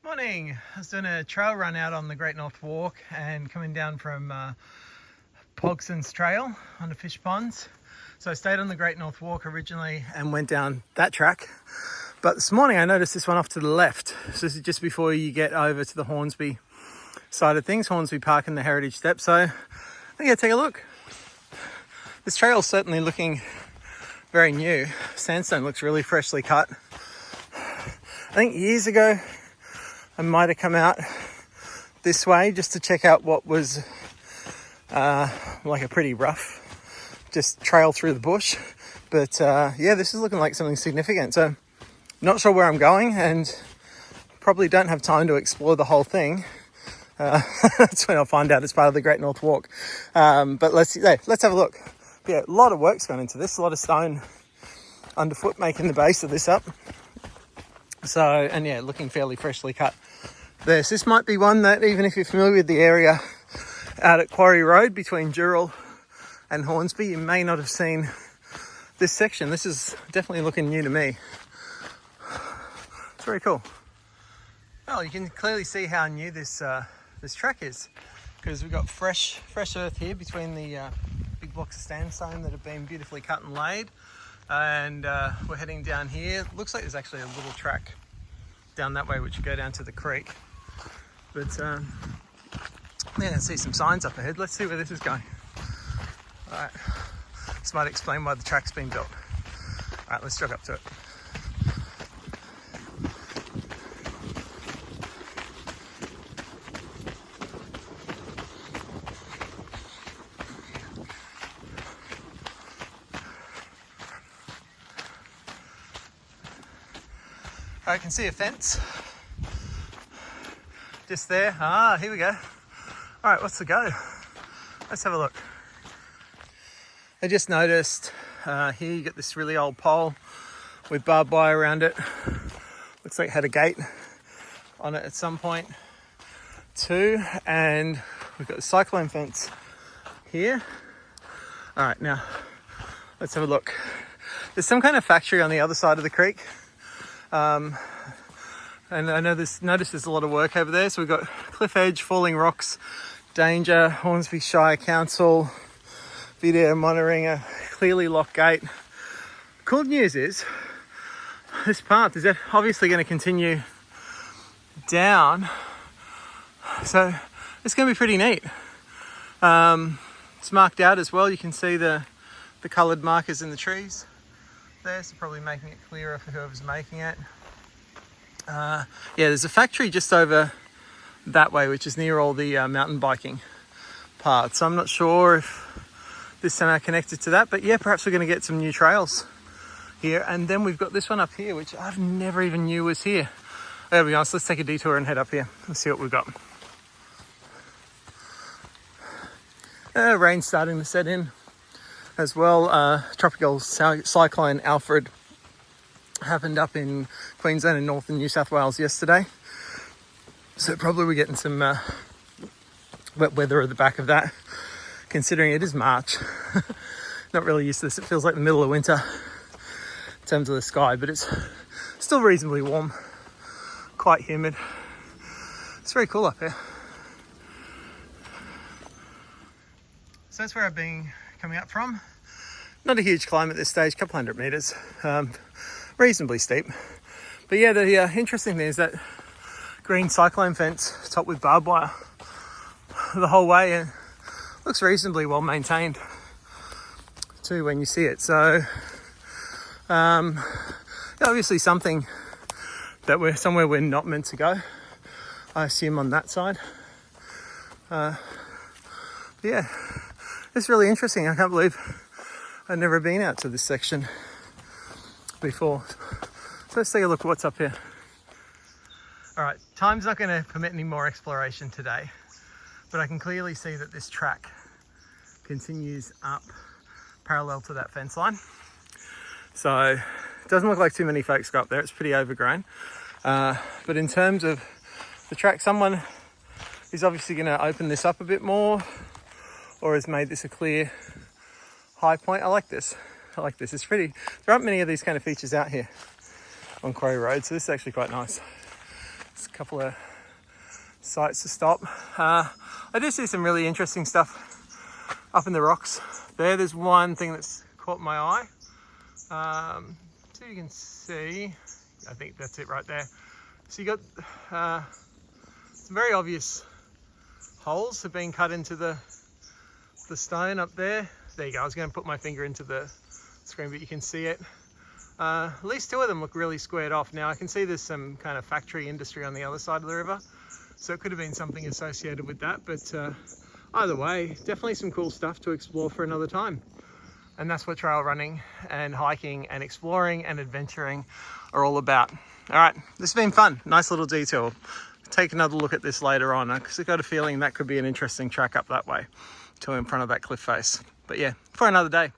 Morning. I was doing a trail run out on the Great North Walk and coming down from Pogson's Trail on the fish ponds. So I stayed on the Great North Walk originally and went down that track. But this morning I noticed this one off to the left. So this is just before you get over to the Hornsby side of things, Hornsby Park and the Heritage Step. So I think I'll take a look. This trail is certainly looking very new. Sandstone looks really freshly cut. I think years ago I might have come out this way just to check out what was like a pretty rough just trail through the bush. But yeah, this is looking like something significant. So not sure where I'm going and probably don't have time to explore the whole thing. That's when I'll find out it's part of the Great North Walk. But let's have a look. Yeah, a lot of work's gone into this, a lot of stone underfoot making the base of this up. So, and yeah, looking fairly freshly cut. This might be one that, even if you're familiar with the area out at Quarry Road between Dural and Hornsby, you may not have seen this section. This is definitely looking new to me. It's very cool. Well, you can clearly see how new this track is, because we've got fresh earth here between the big blocks of sandstone that have been beautifully cut and laid. And we're heading down here. Looks like there's actually a little track down that way which will go down to the creek. But yeah, I see some signs up ahead. Let's see where this is going. Alright, this might explain why the track's been built. Alright, let's jog up to it. I can see a fence just there. Here we go. All right, what's the go? Let's have a look. I just noticed here you get this really old pole with barbed wire around it. Looks like it had a gate on it at some point too. And we've got the cyclone fence here. All right, now let's have a look. There's some kind of factory on the other side of the creek. And I know notice there's a lot of work over there. So we've got cliff edge, falling rocks, danger, Hornsby Shire Council, video monitoring, a clearly locked gate. Cool news is this path is obviously going to continue down. So it's going to be pretty neat. It's marked out as well. You can see the coloured markers in the trees there, so probably making it clearer for whoever's making it. Yeah, there's a factory just over that way, which is near all the mountain biking paths. So I'm not sure if this is somehow connected to that, but yeah, perhaps we're going to get some new trails here. And then we've got this one up here, which I've never even knew was here. I gotta be honest, let's take a detour and head up here and see what we've got. Rain's starting to set in as well. Tropical cyclone Alfred happened up in Queensland and northern New South Wales yesterday. So probably we're getting some wet weather at the back of that, considering it is March. Not really used to this. It feels like the middle of winter in terms of the sky, but it's still reasonably warm, quite humid. It's very cool up here. So that's where I've been coming up from. Not a huge climb at this stage, a couple hundred meters, reasonably steep. But yeah, the interesting thing is that green cyclone fence topped with barbed wire the whole way, and looks reasonably well maintained too when you see it. So obviously something that we're somewhere we're not meant to go, I assume, on that side. Yeah, it's really interesting. I can't believe I've never been out to this section before. So let's take a look at what's up here. All right, time's not going to permit any more exploration today, but I can clearly see that this track continues up parallel to that fence line. So it doesn't look like too many folks go up there. It's pretty overgrown. But in terms of the track, someone is obviously going to open this up a bit more, or has made this a clear high point. I like this. It's pretty. There aren't many of these kind of features out here on Quarry Road, so this is actually quite nice. It's a couple of sites to stop. I do see some really interesting stuff up in the rocks there. There's one thing that's caught my eye. So you can see, I think that's it right there. So you got some very obvious holes have been cut into the stone up there. There you go. I was going to put my finger into the screen, but you can see it. At least two of them look really squared off. Now I can see there's some kind of factory industry on the other side of the river, so it could have been something associated with that. But either way, definitely some cool stuff to explore for another time. And that's what trail running and hiking and exploring and adventuring are all about. All right, this has been fun. Nice little detour. Take another look at this later on, because I've got a feeling that could be an interesting track up that way to in front of that cliff face. But yeah, for another day.